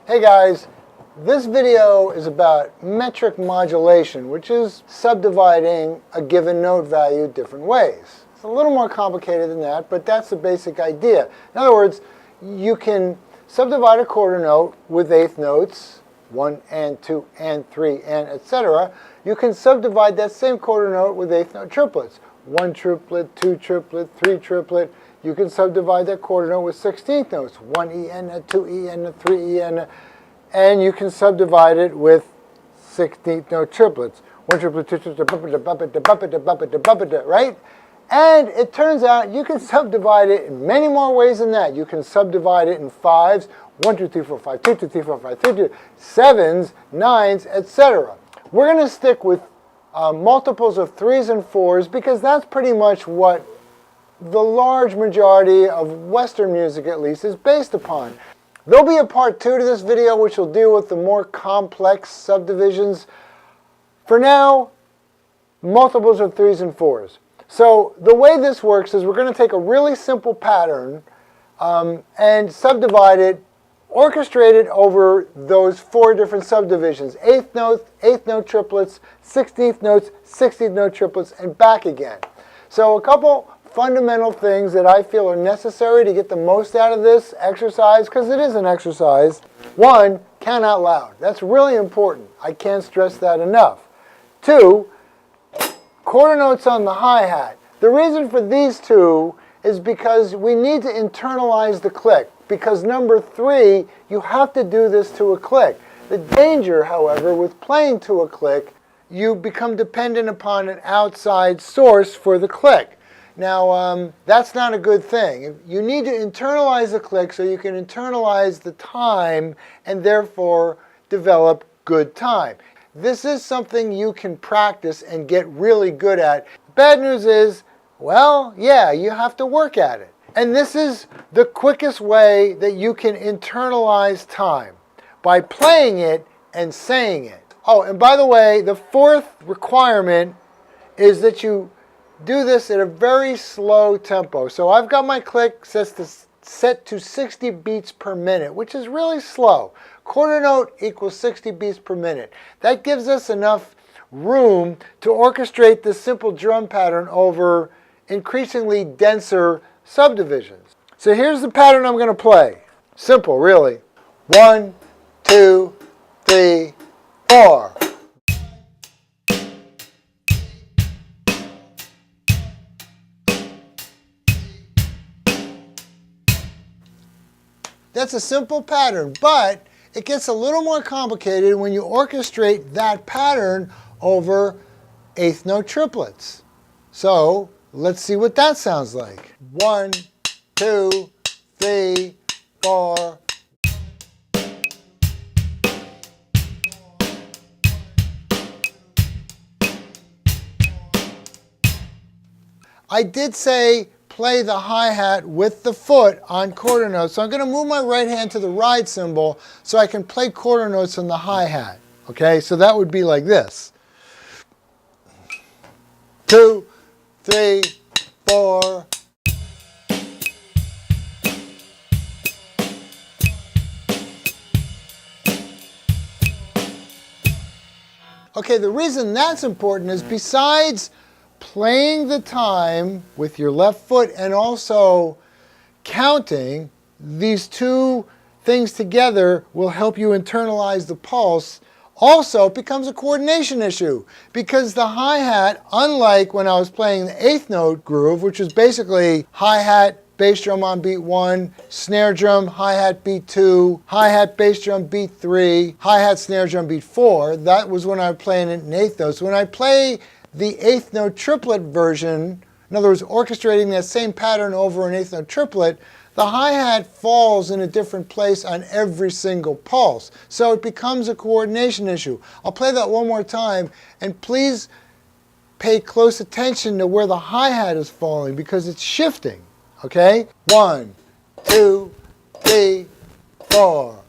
Hey guys, this video is about metric modulation, which is subdividing a given note value different ways. It's a little more complicated than that, but that's the basic idea. In other words, you can subdivide a quarter note with eighth notes, 1 and 2 and 3 and etc. You can subdivide that same quarter note with eighth note triplets. 1 triplet, 2 triplet, 3 triplet. You can subdivide that quarter note with 16th notes, 1 E and a 2 E and a 3 E and you can subdivide it with 16th note triplets. 1 triplet, 2 triplets, right? And it turns out you can subdivide it in many more ways than that. You can subdivide it in fives, 1, 2, 3, 4, 5, 2, 2, 3, 4, 5, 3, 2, sevens, nines, etc. We're going to stick with multiples of 3s and 4s because that's pretty much what the large majority of Western music, at least, is based upon. There'll be a part 2 to this video which will deal with the more complex subdivisions. For now, multiples of 3s and 4s. So the way this works is we're going to take a really simple pattern and subdivide it, orchestrate it over those 4 different subdivisions. Eighth note triplets, 16th notes, 16th note triplets, and back again. So a couple fundamental things that I feel are necessary to get the most out of this exercise, because it is an exercise. 1, count out loud. That's really important. I can't stress that enough. 2, quarter notes on the hi-hat. The reason for these 2 is because we need to internalize the click. Because number 3, you have to do this to a click. The danger, however, with playing to a click, you become dependent upon an outside source for the click. Now, that's not a good thing. You need to internalize the click so you can internalize the time and therefore develop good time. This is something you can practice and get really good at. Bad news is, well, yeah, you have to work at it. And this is the quickest way that you can internalize time, by playing it and saying it. Oh, and by the way, the 4th requirement is that you do this at a very slow tempo. So I've got my click set to 60 beats per minute, which is really slow. Quarter note equals 60 beats per minute. That gives us enough room to orchestrate this simple drum pattern over increasingly denser subdivisions. So here's the pattern I'm going to play. Simple, really. 1, 2, 3, 4. That's a simple pattern, but it gets a little more complicated when you orchestrate that pattern over eighth note triplets. So let's see what that sounds like. 1, 2, 3, 4. I did say play the hi-hat with the foot on quarter notes. So I'm going to move my right hand to the ride cymbal so I can play quarter notes on the hi-hat. Okay, so that would be like this. 2, 3, 4. Okay, the reason that's important is besides playing the time with your left foot and also counting, these 2 things together will help you internalize the pulse. Also, it becomes a coordination issue because the hi-hat, unlike when I was playing the eighth note groove, which is basically hi-hat, bass drum on beat 1, snare drum, hi-hat beat 2, hi-hat, bass drum beat 3, hi-hat, snare drum beat 4. That was when I was playing it in eighth note. So when I play the eighth note triplet version, in other words, orchestrating that same pattern over an eighth note triplet, the hi-hat falls in a different place on every single pulse. So it becomes a coordination issue. I'll play that one more time, and please pay close attention to where the hi-hat is falling because it's shifting. Okay? 1, 2, 3, 4.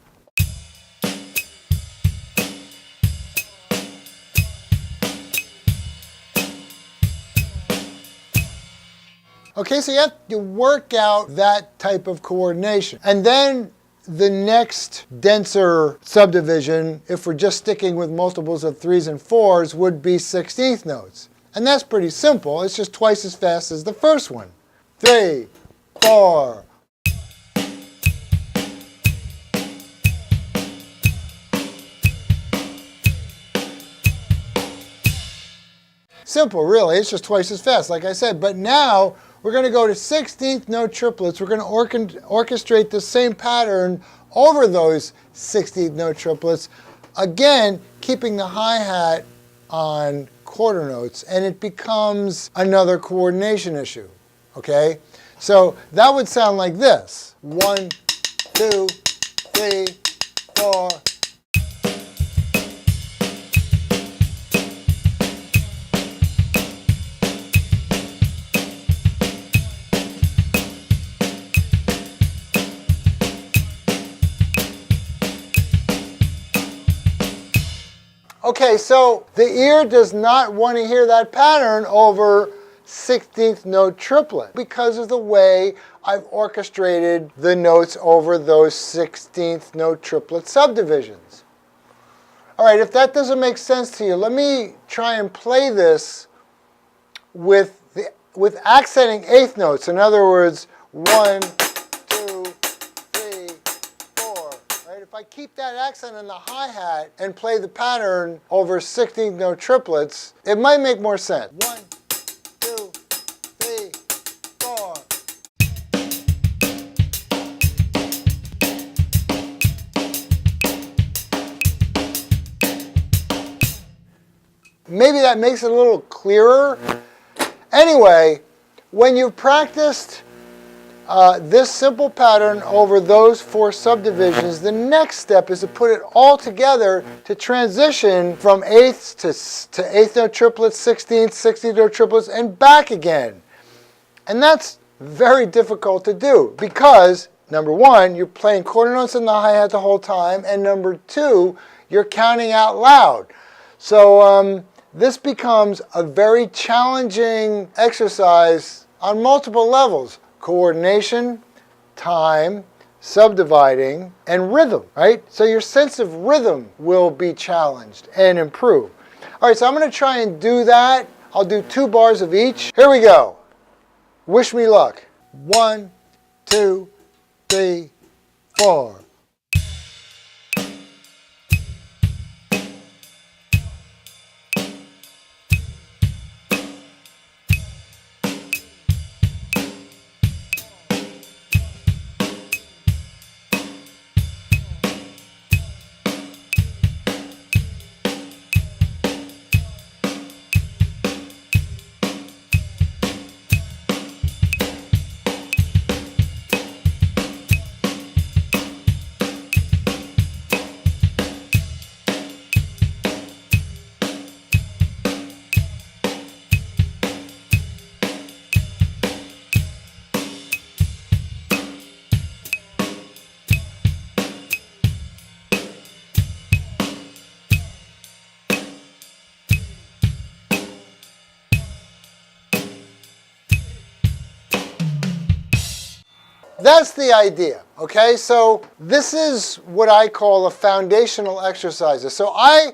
Okay, so you have to work out that type of coordination. And then the next denser subdivision, if we're just sticking with multiples of 3s and 4s, would be 16th notes. And that's pretty simple. It's just twice as fast as the first one. 3, 4. Simple, really. It's just twice as fast, like I said. But now we're going to go to 16th note triplets. We're going to orchestrate the same pattern over those 16th note triplets. Again, keeping the hi-hat on quarter notes, and it becomes another coordination issue. Okay? So that would sound like this. 1, 2, 3, 4. Okay, so the ear does not want to hear that pattern over 16th note triplet because of the way I've orchestrated the notes over those 16th note triplet subdivisions. All right, if that doesn't make sense to you, let me try and play this with accenting eighth notes. In other words, 1, 2, 3, 4. Right? If I keep that accent in the hi-hat and play the pattern over 16th note triplets, it might make more sense. 1, 2, 3, 4. Maybe that makes it a little clearer. Anyway, when you've practiced this simple pattern over those 4 subdivisions, the next step is to put it all together to transition from eighths to eighth note triplets, 16th note triplets, and back again. And that's very difficult to do because, number one, you're playing quarter notes in the hi-hat the whole time, and number two, you're counting out loud. So this becomes a very challenging exercise on multiple levels: coordination, time, subdividing, and rhythm, right? So your sense of rhythm will be challenged and improved. All right, so I'm going to try and do that. I'll do 2 bars of each. Here we go. Wish me luck. 1, 2, 3, 4. That's the idea, okay? So this is what I call a foundational exercise. So I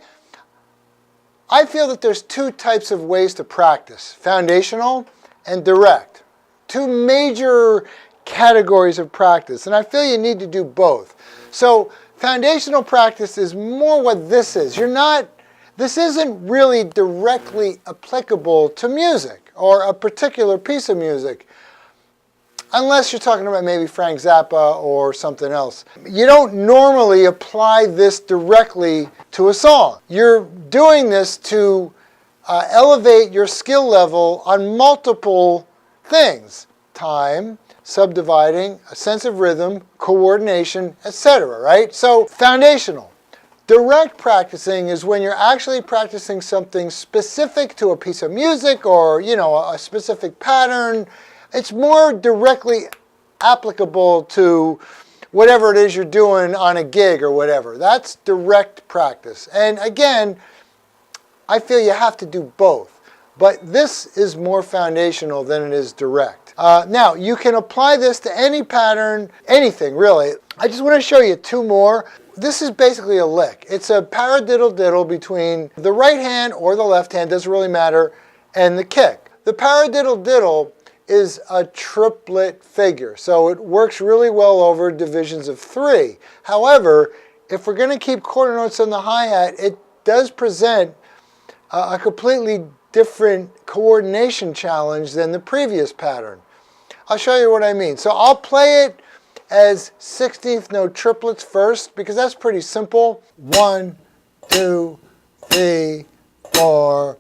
feel that there's 2 types of ways to practice: foundational and direct. 2 major categories of practice, and I feel you need to do both. So foundational practice is more what this is. This isn't really directly applicable to music or a particular piece of music, unless you're talking about maybe Frank Zappa or something else. You don't normally apply this directly to a song. You're doing this to elevate your skill level on multiple things: time, subdividing, a sense of rhythm, coordination, etc., right? So foundational. Direct practicing is when you're actually practicing something specific to a piece of music or, a specific pattern. It's more directly applicable to whatever it is you're doing on a gig or whatever. That's direct practice. And again, I feel you have to do both. But this is more foundational than it is direct. Now, you can apply this to any pattern, anything really. I just want to show you two more. This is basically a lick. It's a paradiddle-diddle between the right hand or the left hand, doesn't really matter, and the kick. The paradiddle-diddle is a triplet figure, so it works really well over divisions of 3. However, if we're going to keep quarter notes on the hi-hat, it does present a completely different coordination challenge than the previous pattern. I'll show you what I mean. So I'll play it as 16th note triplets first, because that's pretty simple. 1, 2, 3, 4.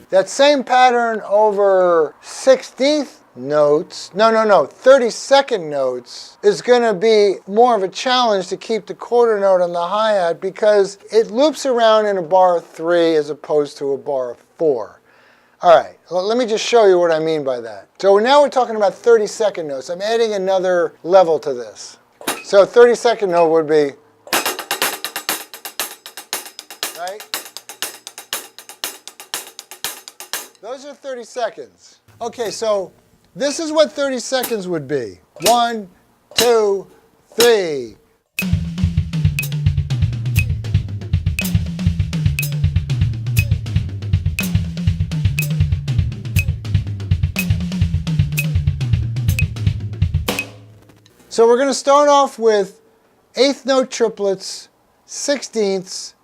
That same pattern over 16th notes, 32nd notes, is going to be more of a challenge to keep the quarter note on the hi-hat because it loops around in a bar of 3 as opposed to a bar of 4. All right, let me just show you what I mean by that. So now we're talking about 32nd notes. I'm adding another level to this. So 32nd note would be, right? Those are 30 seconds. Okay, so this is what 30 seconds would be. 1, 2, 3. So we're going to start off with 8th note triplets, 16ths,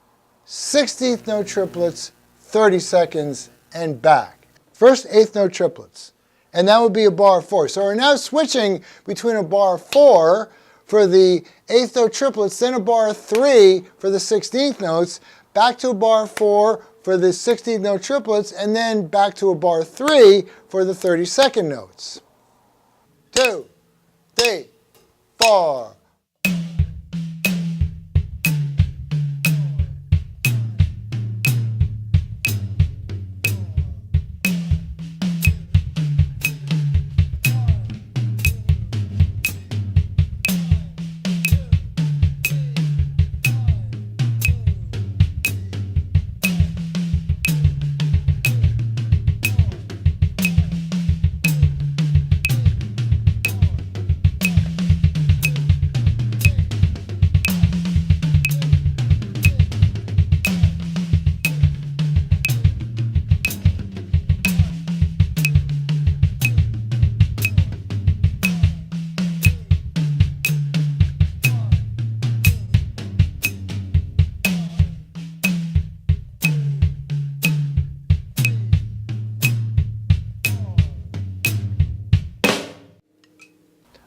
16th note triplets, 30 seconds, and back. First 8th note triplets, and that would be a bar of 4. So we're now switching between a bar of 4 for the 8th note triplets, then a bar of 3 for the 16th notes, back to a bar of 4 for the 16th note triplets, and then back to a bar of 3 for the 32nd notes. 2, 3, 4.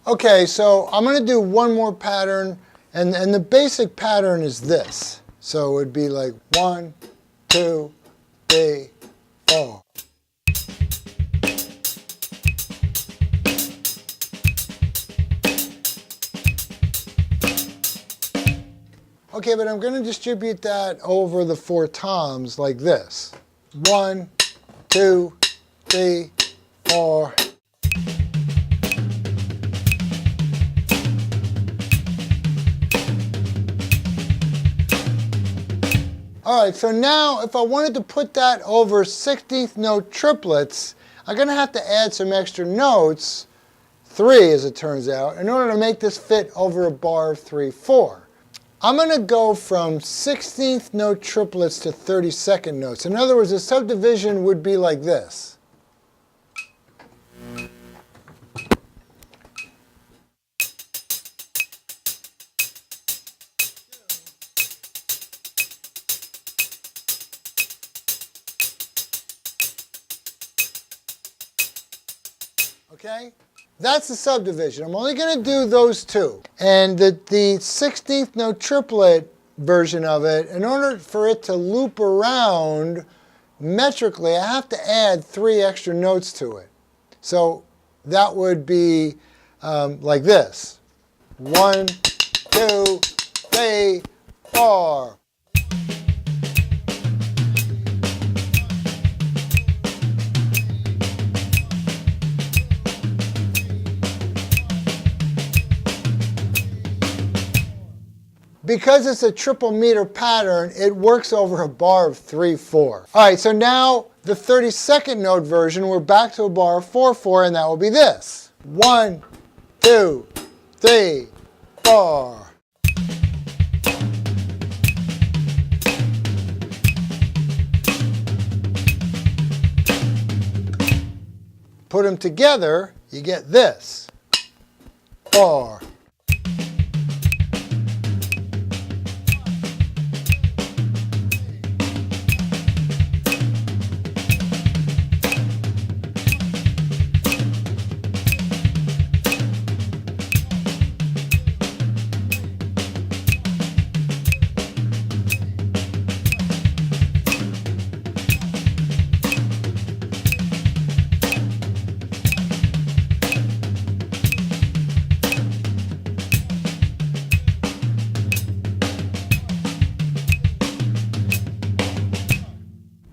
Okay, so I'm going to do one more pattern, and the basic pattern is this. So it would be like 1, 2, 3, 4. Okay, but I'm going to distribute that over the 4 toms like this. 1, 2, 3, 4. All right, so now if I wanted to put that over 16th note triplets, I'm going to have to add some extra notes, 3 as it turns out, in order to make this fit over a bar of 3, 4. I'm going to go from 16th note triplets to 32nd notes. In other words, the subdivision would be like this. Okay? That's the subdivision. I'm only going to do those 2. And the 16th note triplet version of it, in order for it to loop around metrically, I have to add 3 extra notes to it. So that would be like this. 1, 2, 3, 4. because it's a triple meter pattern, it works over a bar of 3/4. All right, so now the 32nd note version, we're back to a bar of 4/4, and that will be this. 1, 2, 3, 4. Put them together, you get this. 4.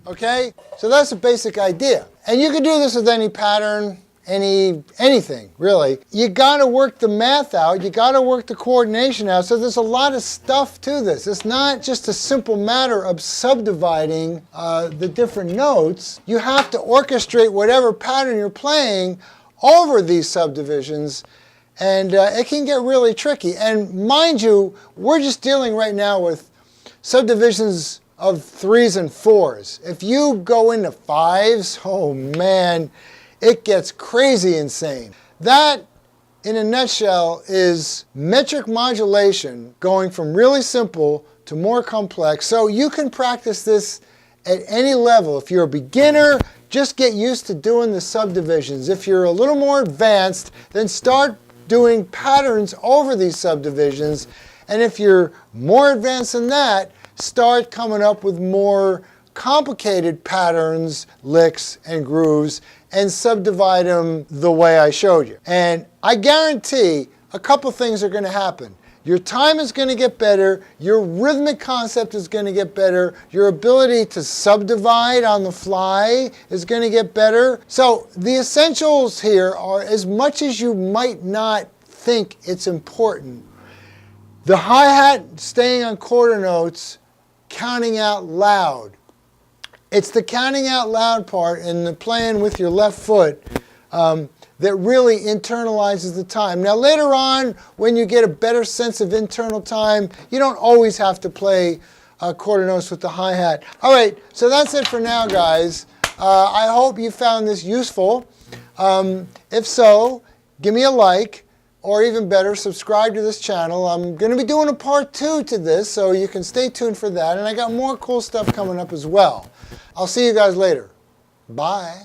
Okay, so that's the basic idea. And you can do this with any pattern, anything, really. You gotta work the math out, you gotta work the coordination out, so there's a lot of stuff to this. It's not just a simple matter of subdividing the different notes. You have to orchestrate whatever pattern you're playing over these subdivisions, and it can get really tricky. And mind you, we're just dealing right now with subdivisions of 3s and 4s. If you go into 5s, oh man, it gets crazy insane. That, in a nutshell, is metric modulation, going from really simple to more complex. So you can practice this at any level. If you're a beginner, just get used to doing the subdivisions. If you're a little more advanced, then start doing patterns over these subdivisions. And if you're more advanced than that, start coming up with more complicated patterns, licks, and grooves, and subdivide them the way I showed you. And I guarantee a couple things are going to happen. Your time is going to get better, your rhythmic concept is going to get better, your ability to subdivide on the fly is going to get better. So the essentials here are, as much as you might not think it's important, the hi-hat staying on quarter notes, counting out loud. It's the counting out loud part and the playing with your left foot that really internalizes the time. Now later on, when you get a better sense of internal time, you don't always have to play quarter notes with the hi-hat. All right, so that's it for now, guys. I hope you found this useful. If so, give me a like. Or even better, subscribe to this channel. I'm going to be doing a part 2 to this, so you can stay tuned for that. And I got more cool stuff coming up as well. I'll see you guys later. Bye.